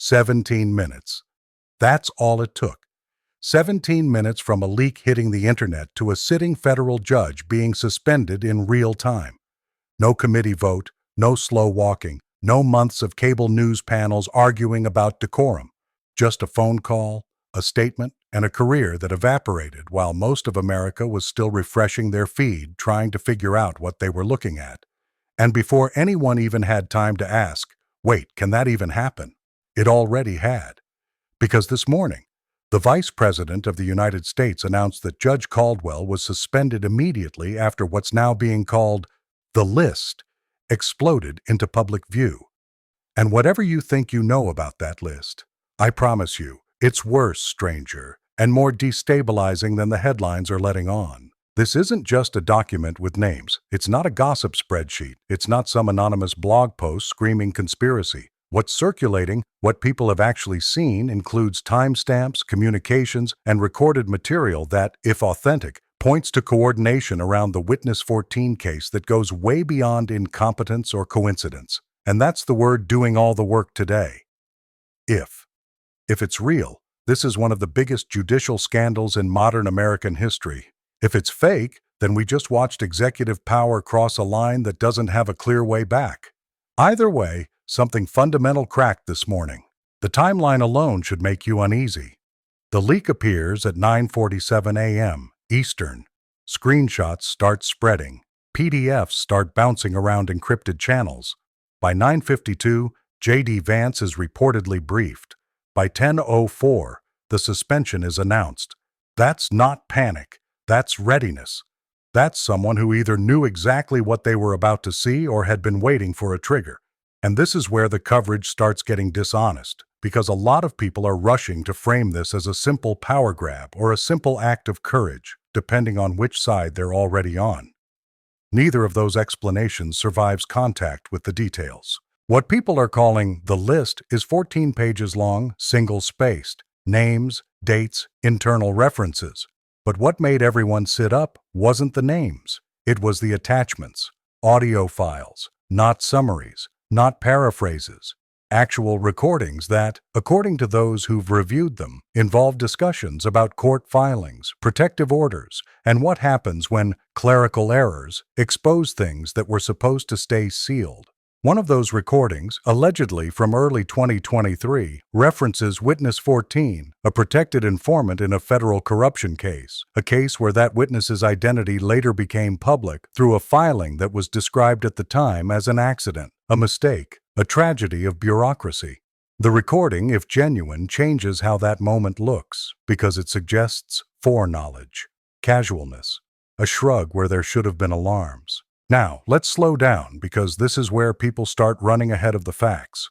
17 minutes. That's all it took. 17 minutes from a leak hitting the internet to a sitting federal judge being suspended in real time. No committee vote, no slow walking, no months of cable news panels arguing about decorum. Just a phone call, a statement, and a career that evaporated while most of America was still refreshing their feed trying to figure out what they were looking at. And before anyone even had time to ask, wait, can that even happen? It already had. Because this morning, the Vice President of the United States announced that Judge Caldwell was suspended immediately after what's now being called the list exploded into public view. And whatever you think you know about that list, I promise you, it's worse, stranger, and more destabilizing than the headlines are letting on. This isn't just a document with names. It's not a gossip spreadsheet. It's not some anonymous blog post screaming conspiracy. What's circulating, what people have actually seen, includes timestamps, communications, and recorded material that, if authentic, points to coordination around the Witness 14 case that goes way beyond incompetence or coincidence. And that's the word doing all the work today. If it's real, this is one of the biggest judicial scandals in modern American history. If it's fake, then we just watched executive power cross a line that doesn't have a clear way back. Either way, something fundamental cracked this morning. The timeline alone should make you uneasy. The leak appears at 9:47 a.m. Eastern. Screenshots start spreading. PDFs start bouncing around encrypted channels. By 9:52, J.D. Vance is reportedly briefed. By 10:04, the suspension is announced. That's not panic. That's readiness. That's someone who either knew exactly what they were about to see or had been waiting for a trigger. And this is where the coverage starts getting dishonest, because a lot of people are rushing to frame this as a simple power grab or a simple act of courage, depending on which side they're already on. Neither of those explanations survives contact with the details. What people are calling the list is 14 pages long, single-spaced. Names, dates, internal references. But what made everyone sit up wasn't the names. It was the attachments, audio files, not summaries, not paraphrases. Actual recordings that, according to those who've reviewed them, involve discussions about court filings, protective orders, and what happens when clerical errors expose things that were supposed to stay sealed. One of those recordings, allegedly from early 2023, references Witness 14, a protected informant in a federal corruption case, a case where that witness's identity later became public through a filing that was described at the time as an accident, a mistake, a tragedy of bureaucracy. The recording, if genuine, changes how that moment looks, because it suggests foreknowledge, casualness, a shrug where there should have been alarms. Now, let's slow down, because this is where people start running ahead of the facts.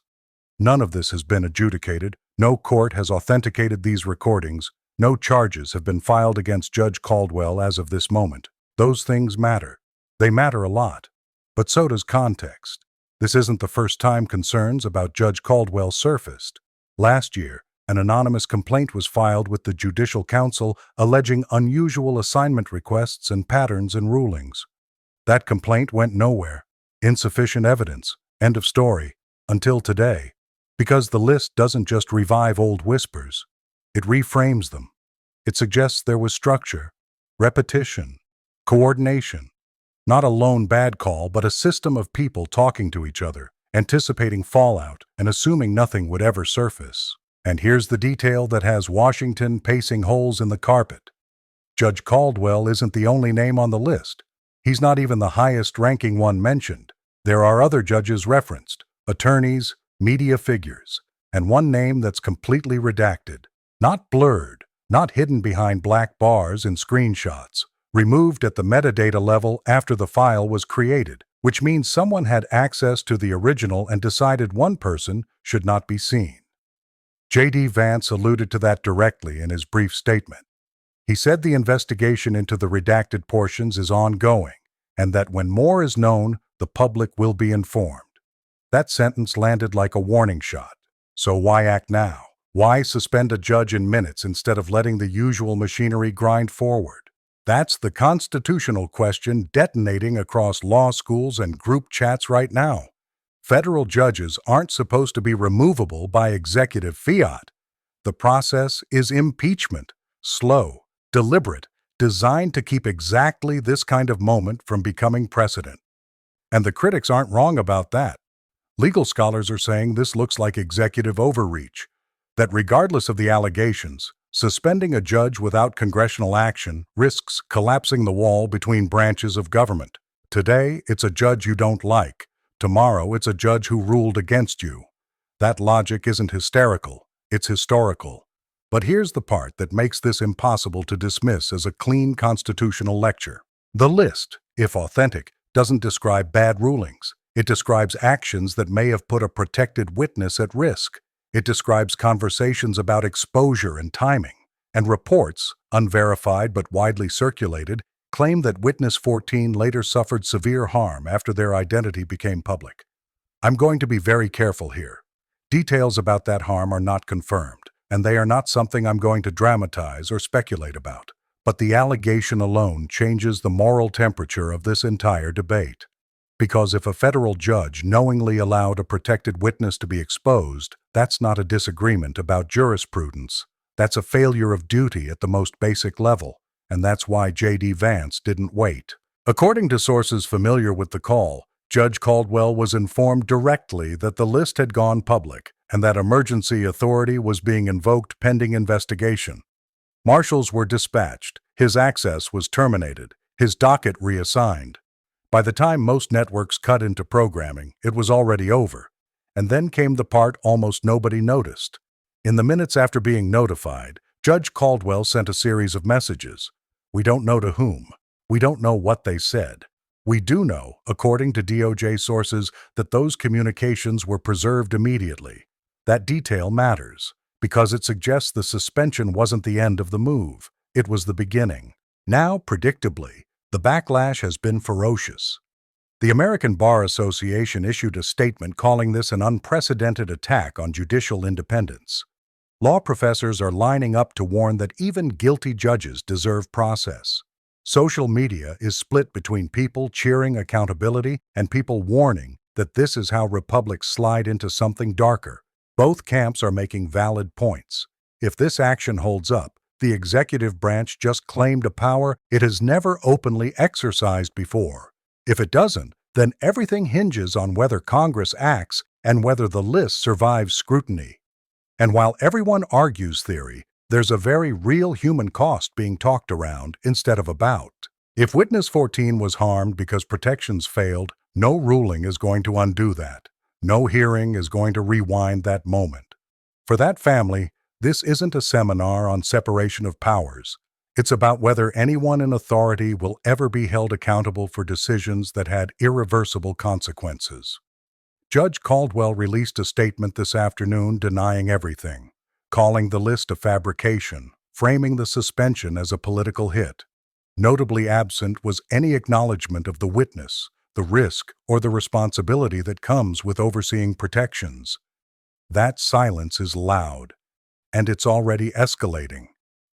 None of this has been adjudicated. No court has authenticated these recordings. No charges have been filed against Judge Caldwell as of this moment. Those things matter. They matter a lot. But so does context. This isn't the first time concerns about Judge Caldwell surfaced. Last year, an anonymous complaint was filed with the Judicial Council alleging unusual assignment requests and patterns in rulings. That complaint went nowhere. Insufficient evidence. End of story. Until today. Because the list doesn't just revive old whispers. It reframes them. It suggests there was structure, repetition, coordination. Not a lone bad call, but a system of people talking to each other, anticipating fallout, and assuming nothing would ever surface. And here's the detail that has Washington pacing holes in the carpet. Judge Caldwell isn't the only name on the list. He's not even the highest-ranking one mentioned. There are other judges referenced, attorneys, media figures, and one name that's completely redacted. Not blurred, not hidden behind black bars in screenshots. Removed at the metadata level after the file was created, which means someone had access to the original and decided one person should not be seen. J.D. Vance alluded to that directly in his brief statement. He said the investigation into the redacted portions is ongoing, and that when more is known, the public will be informed. That sentence landed like a warning shot. So why act now? Why suspend a judge in minutes instead of letting the usual machinery grind forward? That's the constitutional question detonating across law schools and group chats right now. Federal judges aren't supposed to be removable by executive fiat. The process is impeachment, slow, deliberate, designed to keep exactly this kind of moment from becoming precedent. And the critics aren't wrong about that. Legal scholars are saying this looks like executive overreach, that regardless of the allegations, suspending a judge without congressional action risks collapsing the wall between branches of government. Today, it's a judge you don't like. Tomorrow, it's a judge who ruled against you. That logic isn't hysterical, it's historical. But here's the part that makes this impossible to dismiss as a clean constitutional lecture. The list, if authentic, doesn't describe bad rulings. It describes actions that may have put a protected witness at risk. It describes conversations about exposure and timing. And reports, unverified but widely circulated, claim that witness 14 later suffered severe harm after their identity became public. I'm going to be very careful here. Details about that harm are not confirmed, and they are not something I'm going to dramatize or speculate about. But the allegation alone changes the moral temperature of this entire debate. Because if a federal judge knowingly allowed a protected witness to be exposed, that's not a disagreement about jurisprudence. That's a failure of duty at the most basic level, and that's why J.D. Vance didn't wait. According to sources familiar with the call, Judge Caldwell was informed directly that the list had gone public and that emergency authority was being invoked pending investigation. Marshals were dispatched, his access was terminated, his docket reassigned. By the time most networks cut into programming, it was already over. And then came the part almost nobody noticed. In the minutes after being notified, Judge Caldwell sent a series of messages. We don't know to whom. We don't know what they said. We do know, according to DOJ sources, that those communications were preserved immediately. That detail matters, because it suggests the suspension wasn't the end of the move. It was the beginning. Now, predictably, the backlash has been ferocious. The American Bar Association issued a statement calling this an unprecedented attack on judicial independence. Law professors are lining up to warn that even guilty judges deserve process. Social media is split between people cheering accountability and people warning that this is how republics slide into something darker. Both camps are making valid points. If this action holds up, the executive branch just claimed a power it has never openly exercised before. If it doesn't, then everything hinges on whether Congress acts and whether the list survives scrutiny. And while everyone argues theory, there's a very real human cost being talked around instead of about. If witness 14 was harmed because protections failed, no ruling is going to undo that. No hearing is going to rewind that moment. For that family, this isn't a seminar on separation of powers. It's about whether anyone in authority will ever be held accountable for decisions that had irreversible consequences. Judge Caldwell released a statement this afternoon denying everything, calling the list a fabrication, framing the suspension as a political hit. Notably absent was any acknowledgement of the witness, the risk, or the responsibility that comes with overseeing protections. That silence is loud, and it's already escalating.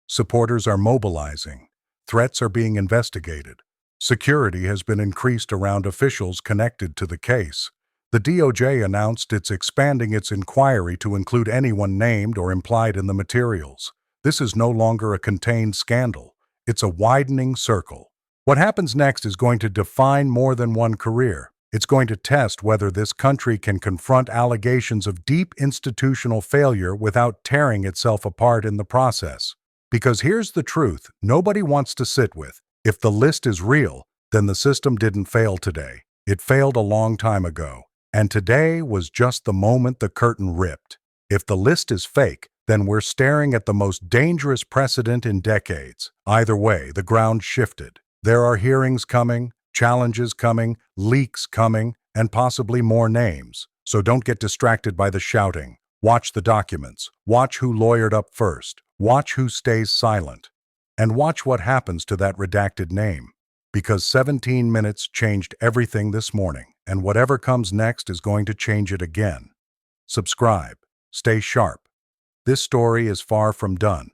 Supporters are mobilizing. Threats are being investigated. Security has been increased around officials connected to the case. The DOJ announced it's expanding its inquiry to include anyone named or implied in the materials. This is no longer a contained scandal. It's a widening circle. What happens next is going to define more than one career. It's going to test whether this country can confront allegations of deep institutional failure without tearing itself apart in the process. Because here's the truth nobody wants to sit with. If the list is real, then the system didn't fail today. It failed a long time ago. And today was just the moment the curtain ripped. If the list is fake, then we're staring at the most dangerous precedent in decades. Either way, the ground shifted. There are hearings coming, challenges coming, leaks coming, and possibly more names. So don't get distracted by the shouting. Watch the documents. Watch who lawyered up first. Watch who stays silent. And watch what happens to that redacted name. Because 17 minutes changed everything this morning, and whatever comes next is going to change it again. Subscribe. Stay sharp. This story is far from done.